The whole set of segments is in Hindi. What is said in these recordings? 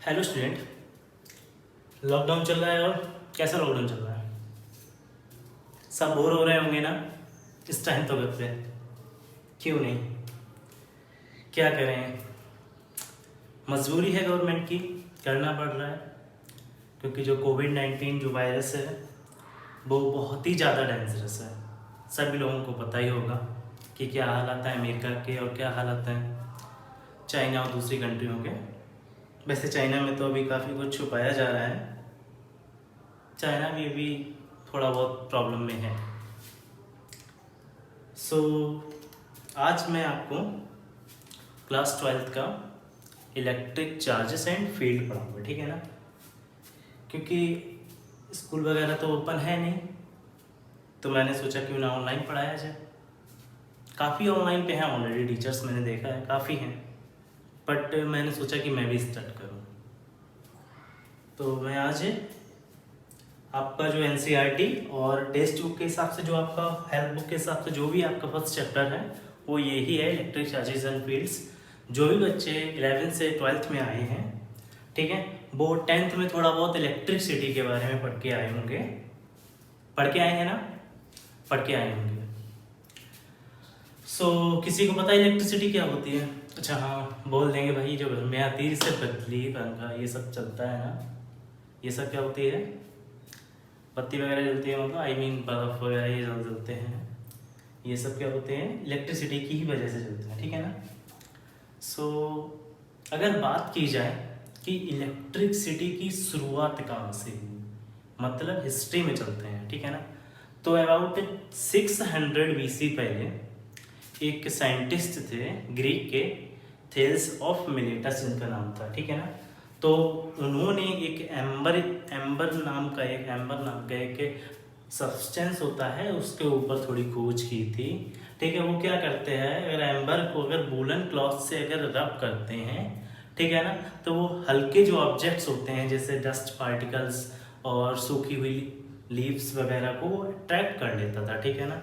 Hello student. लॉकडाउन चल रहा है और कैसा लॉकडाउन चल रहा है? सब बोर हो रहे होंगे ना इस टाइम तो घर पे? क्यों नहीं? क्या करें, मजबूरी है गवर्नमेंट की, करना पड़ रहा है। क्योंकि जो कोविड-19 जो वायरस है वो बहुत ही ज़्यादा डेंजरस है। सभी लोगों को पता ही होगा कि क्या हालात हैं अमेरिका के और क्या हालात हैं चाइना और दूसरी कंट्रियों के। वैसे चाइना में तो अभी काफ़ी कुछ छुपाया जा रहा है, चाइना भी अभी थोड़ा बहुत प्रॉब्लम में है। सो आज मैं आपको क्लास 12th का इलेक्ट्रिक चार्जेस एंड फील्ड पढ़ाऊंगा, ठीक है ना? क्योंकि स्कूल वगैरह तो ओपन है नहीं, तो मैंने सोचा क्यों ना ऑनलाइन पढ़ाया जाए। काफ़ी ऑनलाइन पे हैं ऑलरेडी टीचर्स, मैंने देखा है काफ़ी हैं, बट मैंने सोचा कि मैं भी स्टार्ट करूँ। तो मैं आज आपका जो एनसीईआरटी और टेक्स्ट बुक के हिसाब से, जो आपका हेल्प बुक के हिसाब से जो भी आपका फर्स्ट चैप्टर है वो यही है, इलेक्ट्रिक चार्जेस एंड फील्ड्स। जो भी बच्चे 11th से 12th में आए हैं, ठीक है, वो 10th में थोड़ा बहुत इलेक्ट्रिसिटी के बारे में पढ़ के आए होंगे। पढ़ के आए हैं ना? पढ़ के आए होंगे। किसी को पता है इलेक्ट्रिसिटी क्या होती है? अच्छा हाँ, बोल देंगे भाई जो घर में आती है से बिजली पंखा ये सब चलता है ना, ये सब क्या होती है? बत्ती वगैरह जलती है, मतलब आई मीन बल्ब वगैरह ये जलते हैं, ये सब क्या होते हैं? इलेक्ट्रिसिटी की ही वजह से चलते हैं, ठीक है ना? अगर बात की जाए कि इलेक्ट्रिसिटी की शुरुआत कहाँ से हुई, मतलब हिस्ट्री में चलते हैं, ठीक है ना? तो अबाउट 600 BC पहले एक साइंटिस्ट थे ग्रीक के, थेल्स ऑफ मिलेटस इनका नाम था, ठीक है ना? तो उन्होंने एक एम्बर नाम का एक सब्सटेंस होता है, उसके ऊपर थोड़ी खोज की थी, ठीक है? वो क्या करते हैं, अगर एम्बर को अगर वूलन क्लॉथ से अगर रब करते हैं, ठीक है ना, तो वो हल्के जो ऑब्जेक्ट्स होते हैं जैसे डस्ट पार्टिकल्स और सूखी हुई लीव्स वगैरह को अट्रैक्ट कर लेता था, ठीक है ना?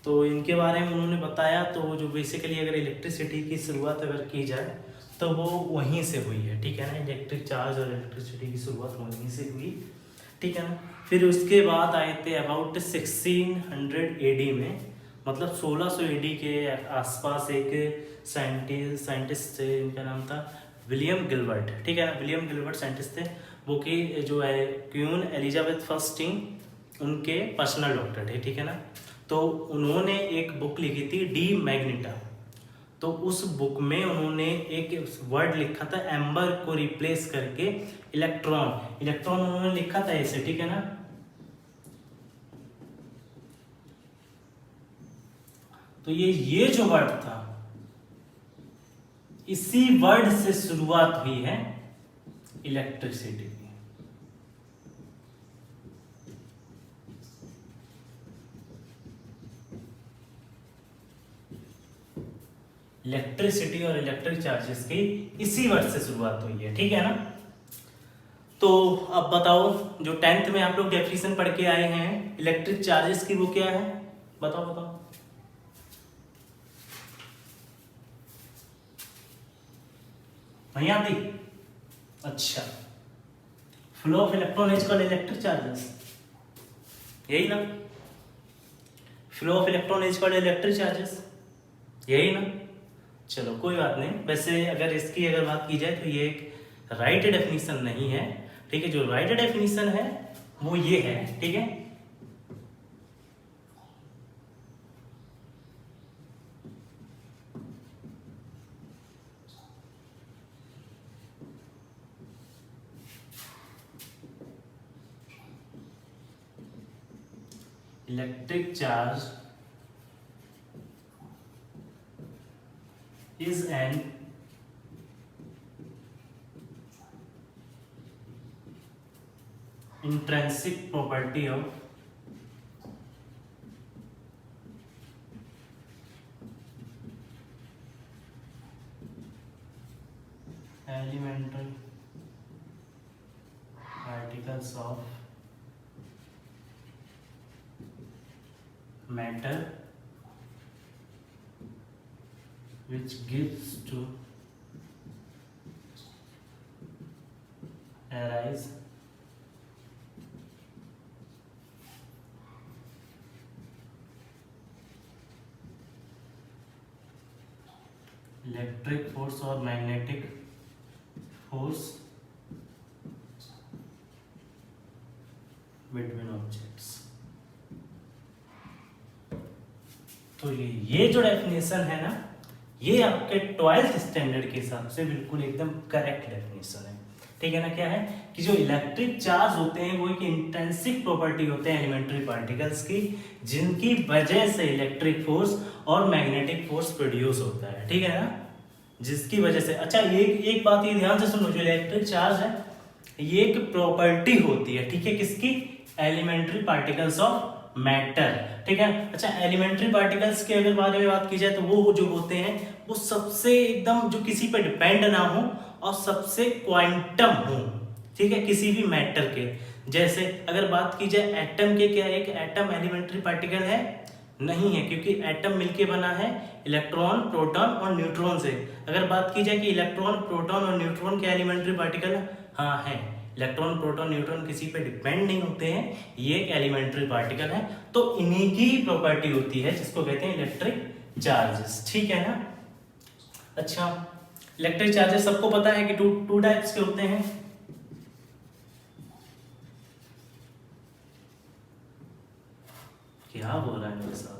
तो इनके बारे में उन्होंने बताया। तो जो बेसिकली अगर इलेक्ट्रिसिटी की शुरुआत अगर की जाए तो वो वहीं से हुई है, ठीक है ना? इलेक्ट्रिक चार्ज और इलेक्ट्रिसिटी की शुरुआत वहीं से हुई, ठीक है ना? फिर उसके बाद आए थे अबाउट 1600 AD में, मतलब 1600 AD के आसपास एक साइंटिस्ट थे, इनका नाम था विलियम गिलबर्ट, ठीक है ना? विलियम गिलबर्ट साइंटिस्ट थे, वो कि जो है क्वीन एलिजाबेथ फर्स्ट उनके पर्सनल डॉक्टर थे, ठीक है ना? तो उन्होंने एक बुक लिखी थी डी मैग्नेटा। तो उस बुक में उन्होंने एक वर्ड लिखा था एम्बर को रिप्लेस करके इलेक्ट्रॉन। इलेक्ट्रॉन उन्होंने लिखा था ऐसे, ठीक है ना? तो ये जो वर्ड था, इसी वर्ड से शुरुआत हुई है इलेक्ट्रिसिटी की। इलेक्ट्रिसिटी और इलेक्ट्रिक चार्जेस की इसी वर्ड से शुरुआत हुई है, ठीक है ना? तो अब बताओ, जो 10th में आप लोग डेफिनेशन पढ़ के आए हैं इलेक्ट्रिक चार्जेस की, वो क्या है? बताओ बताओ। नहीं आती? अच्छा, flow of electron is called electric charges, यही ना? Flow of electron is called electric charges, यही ना? चलो कोई बात नहीं। वैसे अगर इसकी अगर बात की जाए तो ये एक राइट डेफिनेशन नहीं है, ठीक है? जो राइट डेफिनेशन है वो ये है, ठीक है? Electric charge is an intrinsic property of elemental particles of matter which gives to arise electric force और मैग्नेटिक फोर्स बिटवीन ऑब्जेक्ट्स। तो ये जो डेफिनेशन है ना, ये आपके 12th स्टैंडर्ड के हिसाब से बिल्कुल एकदम करेक्ट डेफिनेशन है। ठीक है ना। क्या है कि जो इलेक्ट्रिक चार्ज होते हैं वो एक इंट्रिंसिक प्रॉपर्टी होते हैं एलिमेंट्री पार्टिकल्स की, जिनकी वजह से इलेक्ट्रिक फोर्स और मैग्नेटिक फोर्स प्रोड्यूस होता है। ठीक है ना, जिसकी वजह से। अच्छा, एक बात ये ध्यान से सुनो, जो इलेक्ट्रिक चार्ज है ये एक प्रॉपर्टी होती है, ठीक है, किसकी? Elementary particles of matter. ठीक है। अच्छा, एलिमेंट्री पार्टिकल्स के अगर बारे में बात की जाए तो वो जो होते हैं वो सबसे एकदम जो किसी पर डिपेंड ना हो और सबसे क्वांटम हो। ठीक है, किसी भी मैटर के। जैसे अगर बात की जाए एटम के, क्या एक एटम एलिमेंट्री पार्टिकल है? नहीं है, क्योंकि एटम मिलके बना है इलेक्ट्रॉन, प्रोटॉन और न्यूट्रॉन से। अगर बात की जाए कि इलेक्ट्रॉन, प्रोटॉन और न्यूट्रॉन के एलिमेंट्री पार्टिकल है, हाँ है। इलेक्ट्रॉन, प्रोटॉन, न्यूट्रॉन किसी पे डिपेंड नहीं होते हैं, ये एक एलिमेंट्री पार्टिकल है। तो इन्हीं की प्रॉपर्टी होती है जिसको कहते हैं इलेक्ट्रिक चार्जेस। ठीक है ना। अच्छा, इलेक्ट्रिक चार्जेस सबको पता है कि टू टाइप्स के होते हैं। क्या बोल रहा है मेरे साथ?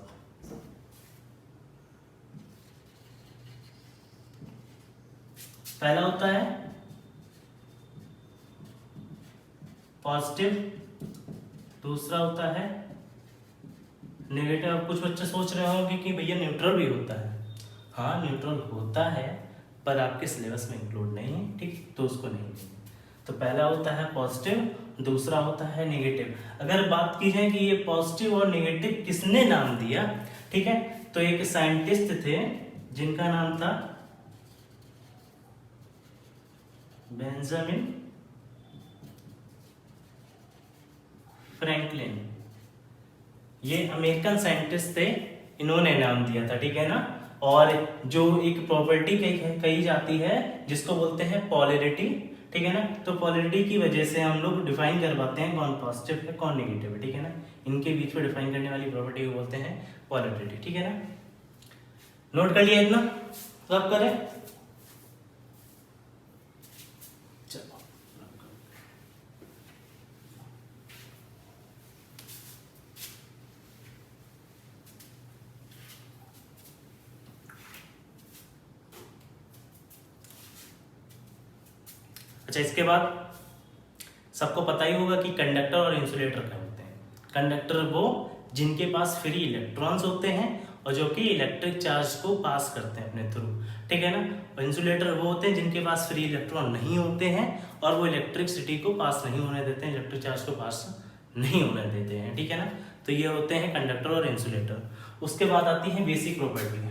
पहला होता है पॉजिटिव, दूसरा होता है नेगेटिव। कुछ बच्चे सोच रहे होंगे कि भैया न्यूट्रल भी होता है। हाँ, न्यूट्रल होता है पर आपके सिलेबस में इंक्लूड नहीं है, ठीक, तो उसको नहीं। तो पहला होता है पॉजिटिव, दूसरा होता है नेगेटिव। अगर बात की जाए कि ये पॉजिटिव और नेगेटिव किसने नाम दिया, ठीक है, तो एक साइंटिस्ट थे जिनका नाम था बेंजामिन फ्रैंकलिन। ये अमेरिकन साइंटिस्ट थे, इन्होंने नाम दिया था। ठीक है ना। और जो एक प्रॉपर्टी कही जाती है जिसको बोलते हैं पॉलरिटी। ठीक है ना। तो पॉलरिटी की वजह से हम लोग डिफाइन कर पाते हैं कौन पॉजिटिव है कौन नेगेटिव है। ठीक है ना। इनके बीच में डिफाइन करने वाली प्रॉपर्टी को बोलते हैं पॉलरिटी। ठीक है ना। नोट कर लिया इतना, सब करें। चलो, अच्छा, इसके बाद सबको पता ही होगा कि कंडक्टर और इंसुलेटर क्या होते हैं। कंडक्टर वो जिनके पास फ्री इलेक्ट्रॉन्स होते हैं और जो कि इलेक्ट्रिक चार्ज को पास करते हैं अपने थ्रू। ठीक है ना। और इंसुलेटर वो होते हैं जिनके पास फ्री इलेक्ट्रॉन नहीं होते हैं और वो इलेक्ट्रिसिटी को पास नहीं होने देते हैं, इलेक्ट्रिक चार्ज को पास नहीं होने देते हैं। ठीक है ना। तो ये होते हैं कंडक्टर और इंसुलेटर। उसके बाद आती है बेसिक प्रॉपर्टी।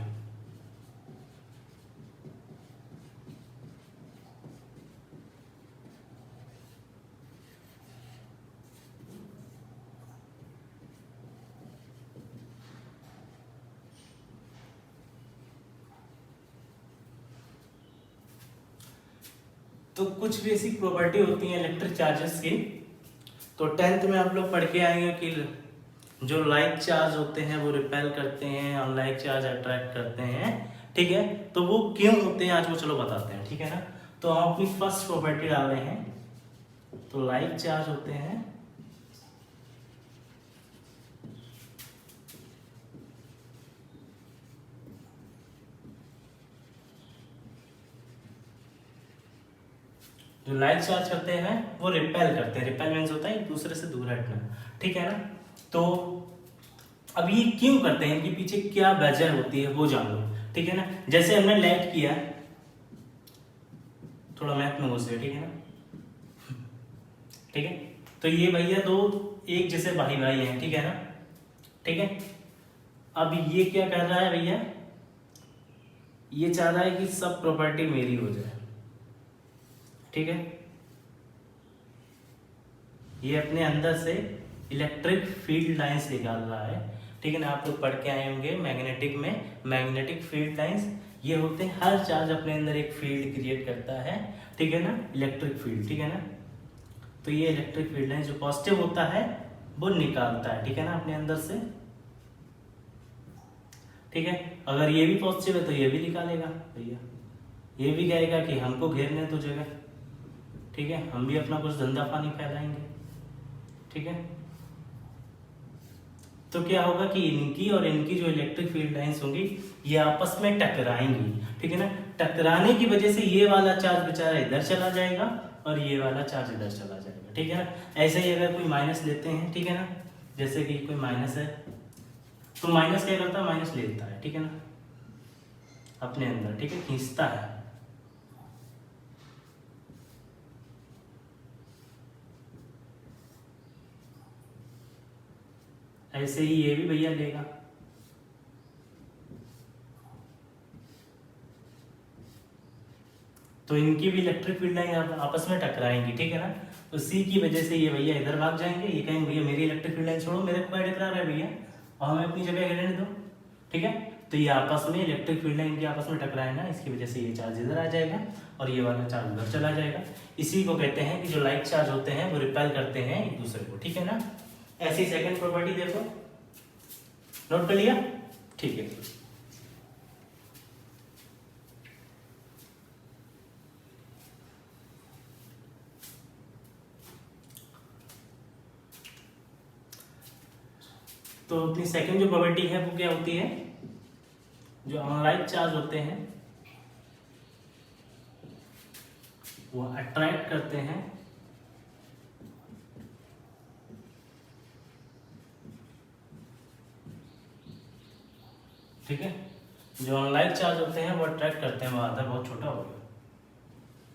तो कुछ बेसिक प्रॉपर्टी होती है इलेक्ट्रिक चार्जेस की। तो 10th में आप लोग पढ़ के आएंगे कि जो लाइक चार्ज होते हैं वो रिपेल करते हैं, अनलाइक चार्ज अट्रैक्ट करते हैं। ठीक है। तो वो क्यों होते हैं आज वो चलो बताते हैं। ठीक है ना। तो हम अपनी फर्स्ट प्रॉपर्टी डाल रहे हैं। तो लाइक चार्ज होते हैं जो लाइक चार्ज करते हैं वो रिपेल करते हैं। रिपेल मीन्स होता है एक दूसरे से दूर हटना। ठीक है ना। तो अब ये क्यों करते हैं, इनके पीछे क्या वजह होती है वो जान लो। ठीक है ना। जैसे हमने लाइट किया, थोड़ा मैथ में घुस गए। ठीक है ना। ठीक है। तो ये भैया दो एक जैसे भाई भाई हैं। ठीक है ना। ठीक है। अब ये क्या कर रहा है भैया, ये चाह रहा है कि सब प्रॉपर्टी मेरी हो जाए। ठीक है। ये अपने अंदर से इलेक्ट्रिक फील्ड लाइंस निकाल रहा है। ठीक है ना। आप लोग पढ़ के आए होंगे मैग्नेटिक में, मैग्नेटिक फील्ड लाइंस ये होते हैं, हर चार्ज अपने अंदर एक फील्ड क्रिएट करता है। ठीक है ना, इलेक्ट्रिक फील्ड। ठीक है ना। तो ये इलेक्ट्रिक फील्ड लाइन जो पॉजिटिव होता है वो निकालता है, ठीक है ना, अपने अंदर से। ठीक है, अगर ये भी पॉजिटिव है तो ये भी निकालेगा भैया, ये भी कहेगा कि हमको घेरने तो जगह, ठीक है, हम भी अपना कुछ धंधा पानी फैलाएंगे। ठीक है, तो क्या होगा कि इनकी और इनकी जो इलेक्ट्रिक फील्ड लाइंस होंगी ये आपस में टकराएंगी, ठीक है ना। टकराने की वजह से ये वाला चार्ज बेचारा इधर चला जाएगा और ये वाला चार्ज इधर चला जाएगा, ठीक है ना। ऐसे ही अगर कोई माइनस लेते हैं, ठीक है ना, जैसे कि कोई माइनस है तो माइनस क्या करता है, माइनस लेता है, ठीक है ना, अपने अंदर, ठीक है, खींचता है। ऐसे ही ये भी भैया लेगा, तो इनकी भी इलेक्ट्रिक फील्ड लाइन आपस में टकराएंगी, ठीक है ना। उसी की वजह से ये भैया इधर भाग जाएंगे, ये कहेंगे भैया मेरी इलेक्ट्रिक फील्ड लाइन छोड़ो, मेरे को क्या टकरा रहा है भैया, और हमें अपनी जगह रहने दो, ठीक है। तो ये आपस में इलेक्ट्रिक फील्ड लाइन के आपस में टकराए ना, इसकी वजह से ये चार्ज इधर आ जाएगा और ये वाला चार्ज उधर चला जाएगा। इसी को कहते हैं कि जो लाइक चार्ज होते हैं वो रिपेल करते हैं एक दूसरे को, ठीक है ना। ऐसी सेकंड प्रॉपर्टी देखो, नोट कर लिया, ठीक है। तो अपनी सेकंड जो प्रॉपर्टी है वो क्या होती है, जो अनलाइक चार्ज होते हैं वो अट्रैक्ट करते हैं ठीक है, जो अनलाइक चार्ज होते हैं वो अट्रैक्ट करते हैं। आधा बहुत छोटा हो गया,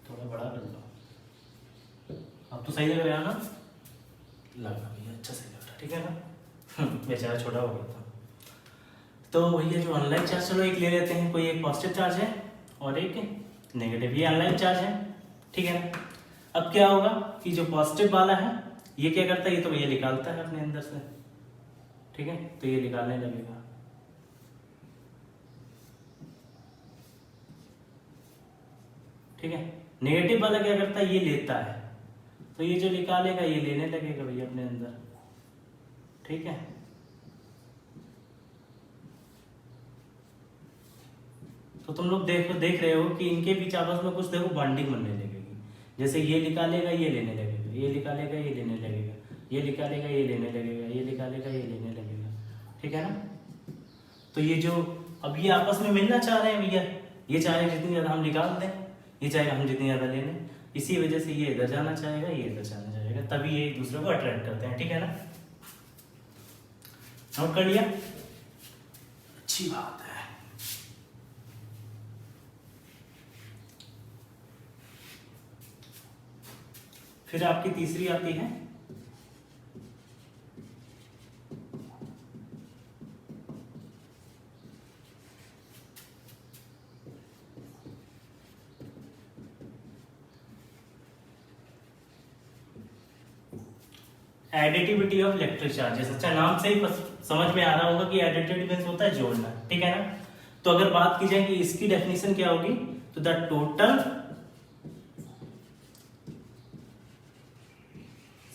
थोड़ा बड़ा कर लो। अब तो सही लग रहा है ना, लगा भैया, अच्छा सही लग रहा है, ठीक है ना। बेचारा छोटा हो गया था। तो भैया जो अनलाइक चार्ज, चलो एक ले लेते हैं, कोई एक पॉजिटिव चार्ज है और एक नेगेटिव, ये अनलाइक चार्ज है, ठीक है ना। अब क्या होगा कि जो पॉजिटिव वाला है ये क्या करता है, ये तो भैया निकालता है अपने अंदर से, ठीक है, तो ये निकालने लगेगा, ठीक है। नेगेटिव वाला क्या करता है, ये लेता है, तो ये जो निकालेगा ये लेने लगेगा भैया अपने अंदर, ठीक है। तो तुम लोग देख रहे हो कि इनके बीच आपस में कुछ देखो बॉन्डिंग बनने लगेगी। जैसे ये निकालेगा ये लेने लगेगा, ये निकालेगा ये लेने लगेगा, ये निकालेगा ये लेने लगेगा, ये निकालेगा ये लेने लगेगा, ठीक है ना। तो ये जो अब ये आपस में मिलना चाह रहे हैं भैया, ये चाहे जितनी ज़्यादा हम निकाल दें, ये चाहे हम जितनी ज़्यादा ले लें, इसी वजह से ये इधर जाना चाहेगा ये इधर जाना चाहेगा, तभी ये एक दूसरे को अट्रैक्ट करते हैं, ठीक है ना। नोट कर लिया, अच्छी बात है। फिर आपकी तीसरी आती है एडिटिविटी ऑफ इलेक्ट्रिक चार्जेस। अच्छा, नाम से ही समझ में आ रहा होगा कि एडिटिविटी मींस होता है जोड़ना, ठीक है ना। तो अगर बात की जाए कि इसकी डेफिनेशन क्या होगी, तो the total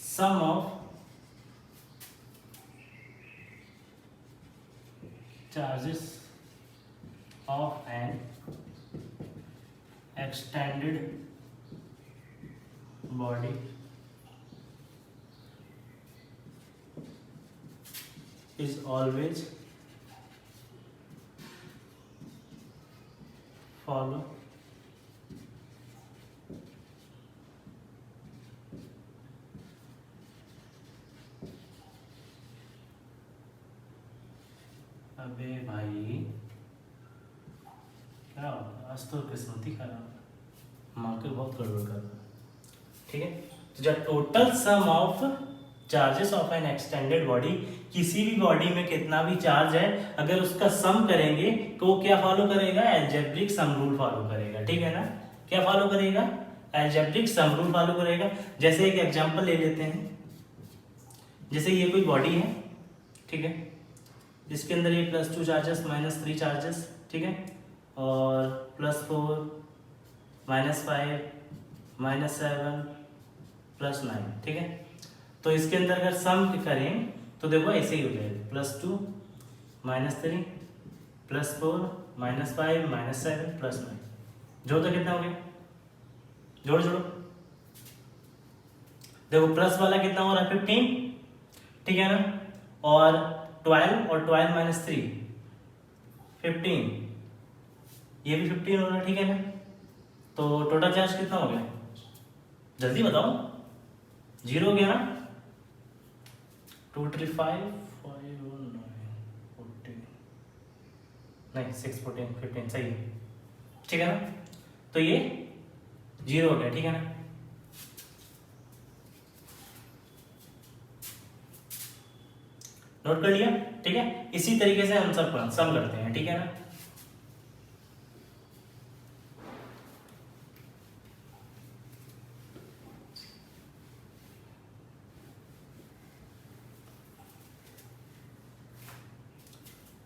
sum of charges of N extended body is always follow अबे भाई क्या होगा, आज तो किस्मत ही खराब, मार्केट बहुत गड़बड़ कर रहा है, ठीक है। तो जब total sum of charges of N extended body, किसी भी बॉडी में कितना भी चार्ज है अगर उसका सम करेंगे तो वो क्या फॉलो करेगा, अलजेब्रिक सम रूल फॉलो करेगा, ठीक है ना। क्या फॉलो करेगा, अलजेब्रिक सम रूल फॉलो करेगा। जैसे एक एग्जांपल ले लेते हैं, जैसे ये कोई बॉडी है, ठीक है, जिसके अंदर ये +2 चार्जेस -3 चार्जेस, ठीक है, और +4 -5 -7 +9, ठीक है। तो इसके अंदर अगर सम करें तो देखो ऐसे ही हो जाएगा, +2 -3 +4 -5 -7 +9। जोड़ तो कितना हो गया, जोड़ जोड़ो, देखो प्लस वाला कितना हो रहा है 15, ठीक है ना, और 12 और 12 - 3 15, ये भी 15 हो रहा है, ठीक है ना। तो टोटल चार्ज कितना हो गया, जल्दी बताओ, 0 हो गया ना। 2 3 5 5 9 14, नहीं 6 14 15 सही है, ठीक है ना। तो ये 0 हो गया, ठीक है ना। नोट कर लिया, ठीक है। इसी तरीके से हम सब सम करते हैं, ठीक है ना।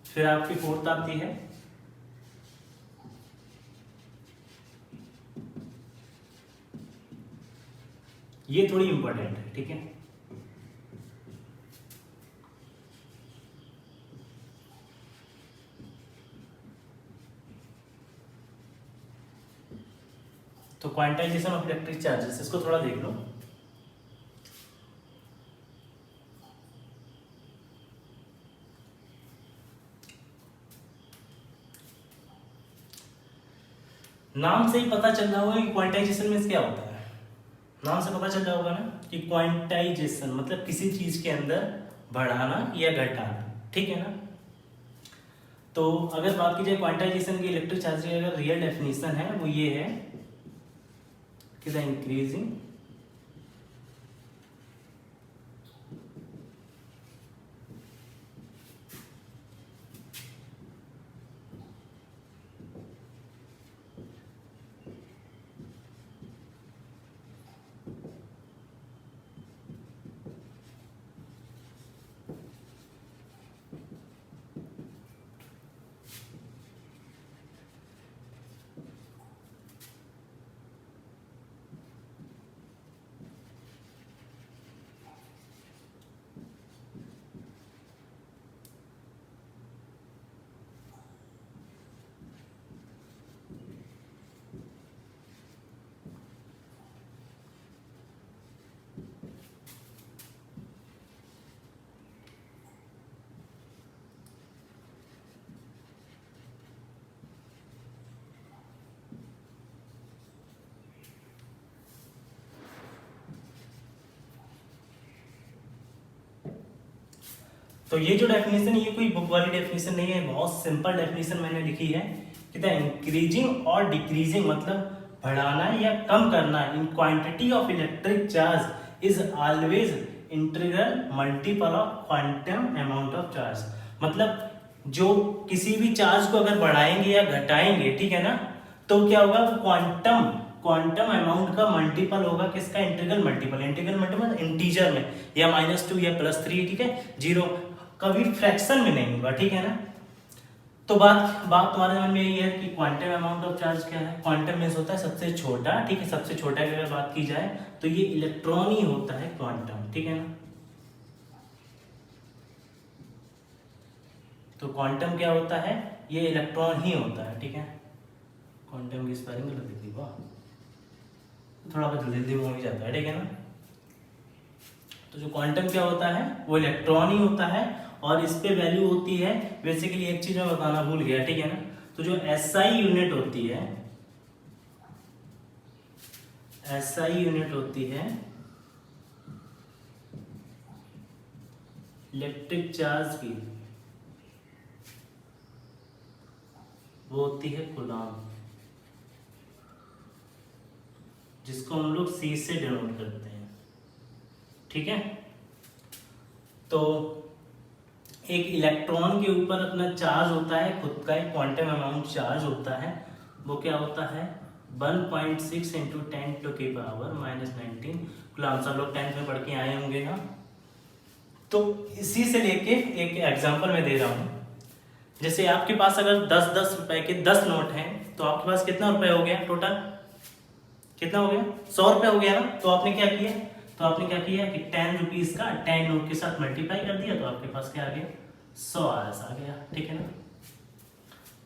फिर आपकी फोर्थ आती है ये थोड़ी इंपॉर्टेंट है, ठीक है। तो क्वांटाइजेशन ऑफ इलेक्ट्रिक चार्जेस, इसको थोड़ा देख लो। नाम से ही पता चल रहा होगा कि क्वांटाइजेशन में क्या होता है। नाम से पता चल रहा होगा ना कि क्वांटाइजेशन मतलब किसी चीज के अंदर बढ़ाना या घटाना, ठीक है ना। तो अगर बात की जाए क्वांटाइजेशन की इलेक्ट्रिक चार्ज की, अगर रियल डेफिनेशन है वो ये है कि द इंक्रीजिंग तो ये जो डेफिनेशन है ये कोई बुक वाली डेफिनेशन नहीं है, बहुत सिंपल डेफिनेशन मैंने लिखी है कि द इंक्रीजिंग और डिक्रीजिंग मतलब बढ़ाना या कम करना in quantity of electric charge is always integral multiple of quantum amount of charge. मतलब जो किसी भी चार्ज को अगर बढ़ाएंगे या घटाएंगे, ठीक है ना, तो क्या होगा, क्वांटम अमाउंट का मल्टीपल होगा किसका, integral multiple. Integral multiple integer में या -2 या +3, ठीक है, 0, कभी फ्रैक्शन में नहीं होगा, ठीक है ना। तो बात तुम्हारे मन में यही है कि क्वांटम अमाउंट ऑफ चार्ज क्या है। क्वांटम मींस होता है सबसे छोटा, ठीक है, सबसे छोटा की अगर बात की जाए तो ये इलेक्ट्रॉन ही होता है क्वांटम, ठीक है ना। तो क्वांटम क्या होता है, ये इलेक्ट्रॉन ही होता है, ठीक है। क्वांटम की स्पेलिंग गलत लिख दी, वाह, थोड़ा बहुत जल्दी हो ही जाता है, ठीक है ना। तो जो क्वांटम क्या होता है वो इलेक्ट्रॉन ही होता है और इस पे वैल्यू होती है, बेसिकली एक चीज मैं बताना भूल गया, ठीक है ना। तो जो एसआई यूनिट होती है, एसआई यूनिट होती है इलेक्ट्रिक चार्ज की, वो होती है कूलम्ब, जिसको हम लोग सी से डिनोट करते हैं, ठीक है। तो एक इलेक्ट्रॉन के ऊपर अपना चार्ज होता है, खुद का एक क्वांटम अमाउंट चार्ज होता है, वो क्या होता है 1.6 × 10⁻⁻19 कूलम्ब। सब लोग 10th में पढ़ के आए होंगे ना। तो इसी से लेके एक एग्जांपल मैं दे रहा हूँ, जैसे आपके पास अगर 10-10 रुपए के 10 नोट हैं तो आपके पास कितना रुपए हो गया, टोटल कितना हो गया, 100 रुपए हो गया ना। तो आपने क्या किया, तो आपने क्या किया कि 10 रुपीज का 10 नोट के साथ मल्टीप्लाई कर दिया, तो आपके पास क्या आ गया, 100 आ गया, ठीक है ना।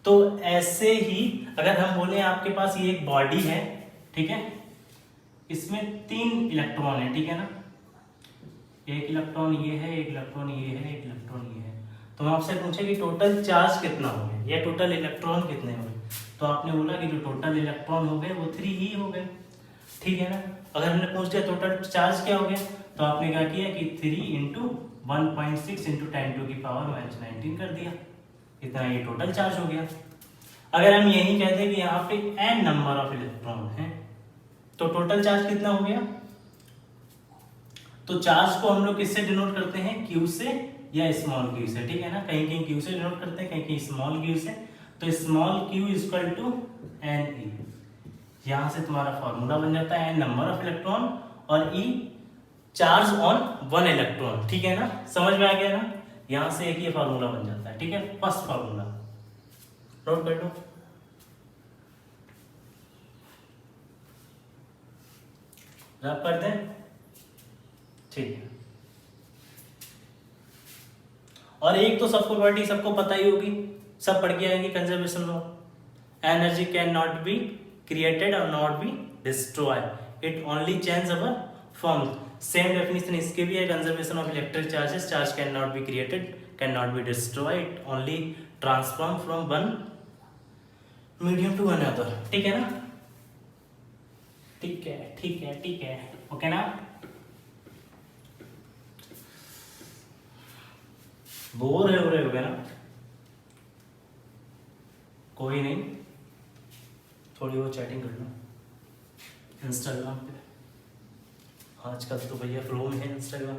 तो ऐसे ही अगर हम बोले आपके पास ये एक बॉडी है, ठीक है, इसमें 3 इलेक्ट्रॉन है, ठीक है ना, एक इलेक्ट्रॉन ये है, एक इलेक्ट्रॉन ये है, एक इलेक्ट्रॉन ये है। तो हम आपसे पूछे कि टोटल चार्ज कितना हो गया या टोटल इलेक्ट्रॉन कितने हो गए, तो आपने बोला कि जो टोटल इलेक्ट्रॉन हो गए वो 3 ही हो गए, ठीक है ना। अगर हमने पूछ लिया टोटल चार्ज क्या हो गया, तो आपने क्या किया कि 3 इंटू 1.6 इंटू 10⁻⁻19 कर दिया, इतना ये टोटल चार्ज हो गया। अगर हम यही कहते कि यहाँ पे n नंबर ऑफ इलेक्ट्रॉन है, तो टोटल चार्ज कितना हो गया। तो चार्ज को हम लोग किससे डिनोट करते हैं, Q से या स्मॉल q से, ठीक है ना। कहीं कहीं Q से डिनोट करते हैं, कहीं कहीं स्मॉल q से। तो small q equal to Ne, यहां से तुम्हारा फॉर्मूला बन जाता है n नंबर ऑफ इलेक्ट्रॉन और E चार्ज ऑन 1 इलेक्ट्रॉन, ठीक है ना। समझ में आ गया ना, यहां से एक ये फॉर्मूला बन जाता है, ठीक है। फर्स्ट फॉर्मूला नोट कर लो, रब कर दें, ठीक है। और एक तो सबको प्रॉपर्टी सबको पता ही होगी, सब पढ़ के आएंगे, conservation law, energy can not be created और not be destroy, it only change our form. Same definition इसके भी है, conservation of electric charges, charge can not be created, can not be destroy, it only transform from one medium to another, ठीक है ना। ठीक है, ठीक है, ठीक है, ओके ना। बोर है हो रहे हो गए ना, कोई नहीं, थोड़ी वो चैटिंग कर लो इंस्टाग्राम पे। आजकल तो भैया फ्लो में है इंस्टाग्राम,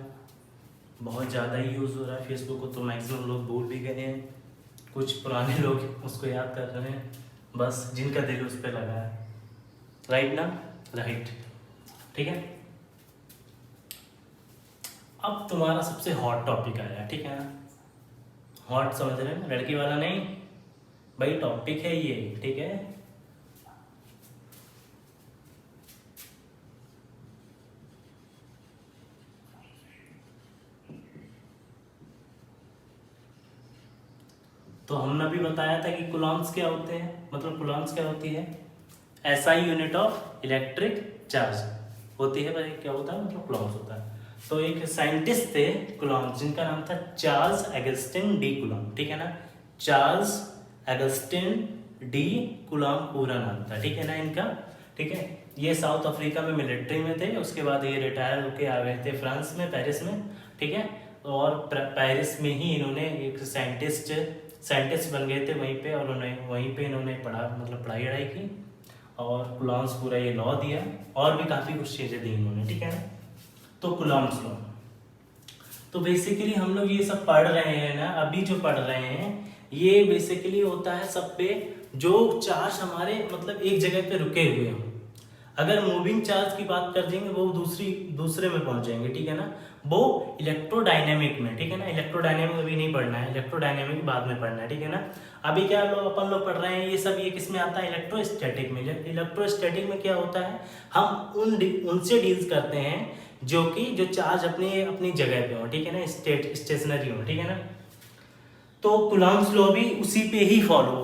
बहुत ज़्यादा ही यूज़ हो रहा है। फेसबुक को तो मैक्सिमम लोग भूल भी गए हैं, कुछ पुराने लोग उसको याद कर रहे हैं, बस जिनका दिल उस पर लगा है, राइट ना, राइट, ठीक है। अब तुम्हारा सबसे हॉट टॉपिक आया, ठीक है ना, हॉट समझ रहे हैं, लड़की वाला नहीं भाई, टॉपिक है ये, ठीक है। तो हमने भी बताया था कि कूलम्ब्स क्या होते हैं, मतलब कूलम्ब्स क्या होती है, SI unit of electric charge होती है भाई, क्या होता है मतलब कूलम्ब्स होता है। तो एक साइंटिस्ट थे कूलम्ब, जिनका नाम था चार्ल्स अगस्टिन डी कूलम्ब, ठीक है ना, चार्ल्स अगस्टिन डी कूलम्ब पूरा नाम था, ठीक है ना इनका, ठीक है। ये साउथ अफ्रीका में मिलिट्री में थे, उसके बाद ये रिटायर होके आ गए थे फ्रांस में, पेरिस में, ठीक है। और पेरिस में ही इन्होंने एक साइंटिस्ट बन गए थे वहीं पे, और उन्हें वहीं पे इन्होंने मतलब पढ़ाई की, और कूलम्ब्स पूरा ये लॉ दिया, और भी काफ़ी कुछ चीज़ें दी इन्होंने, ठीक है ना। तो कूलम्ब्स लॉ, तो बेसिकली हम लोग ये सब पढ़ रहे हैं ना, अभी जो पढ़ रहे हैं ये बेसिकली होता है सब पे जो चार्ज हमारे मतलब एक जगह पे रुके हुए हों। अगर मूविंग चार्ज की बात कर देंगे वो दूसरे में पहुंच जाएंगे, ठीक है ना, वो इलेक्ट्रोडायनेमिक में, ठीक है ना। इलेक्ट्रोडायनेमिक अभी नहीं पढ़ना है, इलेक्ट्रोडायनेमिक बाद में पढ़ना है, ठीक है ना। अभी क्या अपन लोग पढ़ रहे हैं ये सब, ये किस में आता है, इलेक्ट्रोस्टैटिक में। इलेक्ट्रोस्टैटिक में क्या होता है, हम उनसे डील्स करते हैं जो चार्ज अपनी जगह पे हो, ठीक है ना, स्टेशनरी हो, ठीक है ना। तो कूलम्ब्स लॉ भी उसी पे ही फॉलो